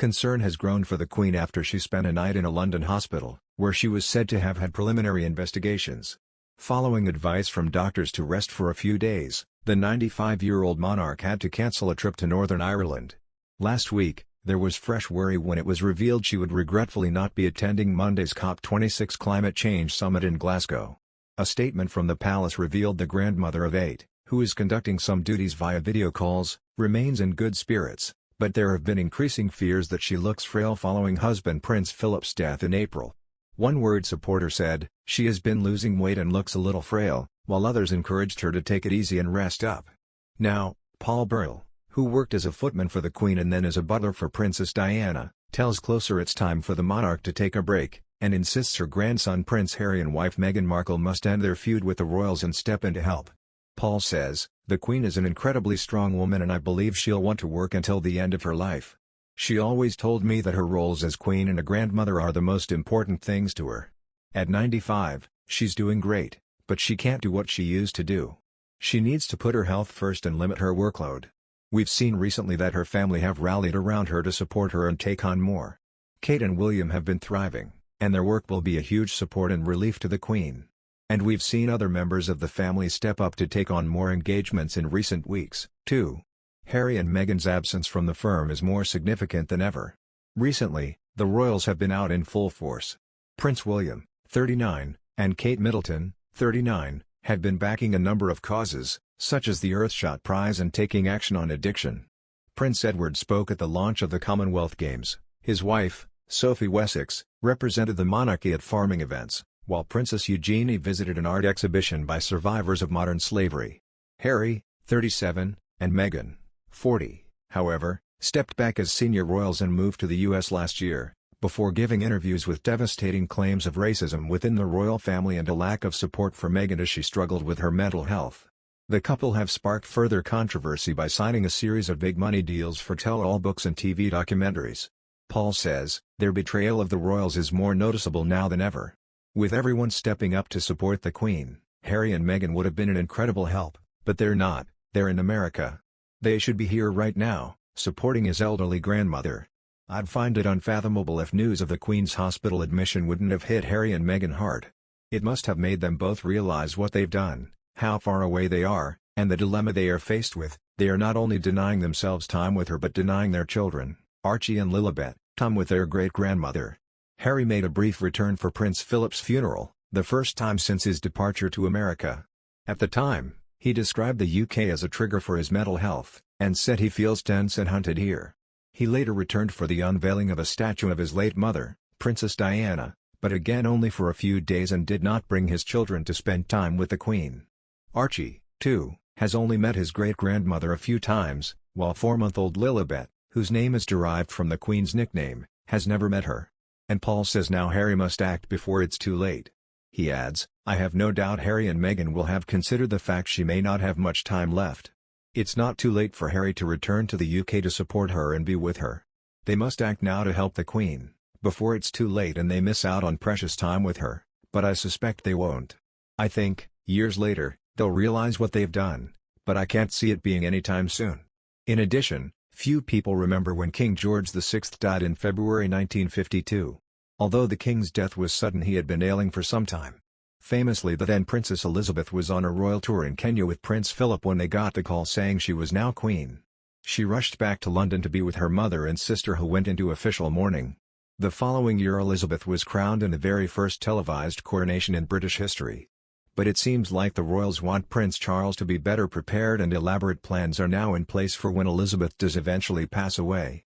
Concern has grown for the Queen after she spent a night in a London hospital, where she was said to have had preliminary investigations. Following advice from doctors to rest for a few days, the 95-year-old monarch had to cancel a trip to Northern Ireland. Last week, there was fresh worry when it was revealed she would regretfully not be attending Monday's COP26 climate change summit in Glasgow. A statement from the palace revealed the grandmother of 8, who is conducting some duties via video calls, remains in good spirits, but there have been increasing fears that she looks frail following husband Prince Philip's death in April. One Word supporter said, "She has been losing weight and looks a little frail," while others encouraged her to take it easy and rest up. Now, Paul Burrell, who worked as a footman for the Queen and then as a butler for Princess Diana, tells Closer it's time for the monarch to take a break, and insists her grandson Prince Harry and wife Meghan Markle must end their feud with the royals and step in to help. Paul says, "The Queen is an incredibly strong woman and I believe she'll want to work until the end of her life. She always told me that her roles as Queen and a grandmother are the most important things to her. At 95, she's doing great, but she can't do what she used to do. She needs to put her health first and limit her workload. We've seen recently that her family have rallied around her to support her and take on more. Kate and William have been thriving, and their work will be a huge support and relief to the Queen. And we've seen other members of the family step up to take on more engagements in recent weeks, too. Harry and Meghan's absence from the firm is more significant than ever. Recently, the royals have been out in full force. Prince William, 39, and Kate Middleton, 39, have been backing a number of causes, such as the Earthshot Prize and taking action on addiction. Prince Edward spoke at the launch of the Commonwealth Games. His wife, Sophie Wessex, represented the monarchy at farming events, while Princess Eugenie visited an art exhibition by survivors of modern slavery. Harry, 37, and Meghan, 40, however, stepped back as senior royals and moved to the U.S. last year, before giving interviews with devastating claims of racism within the royal family and a lack of support for Meghan as she struggled with her mental health. The couple have sparked further controversy by signing a series of big-money deals for tell-all books and TV documentaries. Paul says, "Their betrayal of the royals is more noticeable now than ever. With everyone stepping up to support the Queen, Harry and Meghan would have been an incredible help, but they're not. They're in America. They should be here right now, supporting his elderly grandmother. I'd find it unfathomable if news of the Queen's hospital admission wouldn't have hit Harry and Meghan hard. It must have made them both realize what they've done, how far away they are, and the dilemma they are faced with. They are not only denying themselves time with her but denying their children, Archie and Lilibet, time with their great-grandmother." Harry made a brief return for Prince Philip's funeral, the first time since his departure to America. At the time, he described the UK as a trigger for his mental health, and said he feels tense and hunted here. He later returned for the unveiling of a statue of his late mother, Princess Diana, but again only for a few days and did not bring his children to spend time with the Queen. Archie, too, has only met his great-grandmother a few times, while 4-month-old Lilibet, whose name is derived from the Queen's nickname, has never met her. And Paul says now Harry must act before it's too late. He adds, "I have no doubt Harry and Meghan will have considered the fact she may not have much time left. It's not too late for Harry to return to the UK to support her and be with her. They must act now to help the Queen, before it's too late and they miss out on precious time with her, but I suspect they won't. I think, years later, they'll realize what they've done, but I can't see it being anytime soon." In addition, few people remember when King George VI died in February 1952. Although the king's death was sudden, he had been ailing for some time. Famously, the then Princess Elizabeth was on a royal tour in Kenya with Prince Philip when they got the call saying she was now queen. She rushed back to London to be with her mother and sister, who went into official mourning. The following year Elizabeth was crowned in the very first televised coronation in British history. But it seems like the royals want Prince Charles to be better prepared, and elaborate plans are now in place for when Elizabeth does eventually pass away.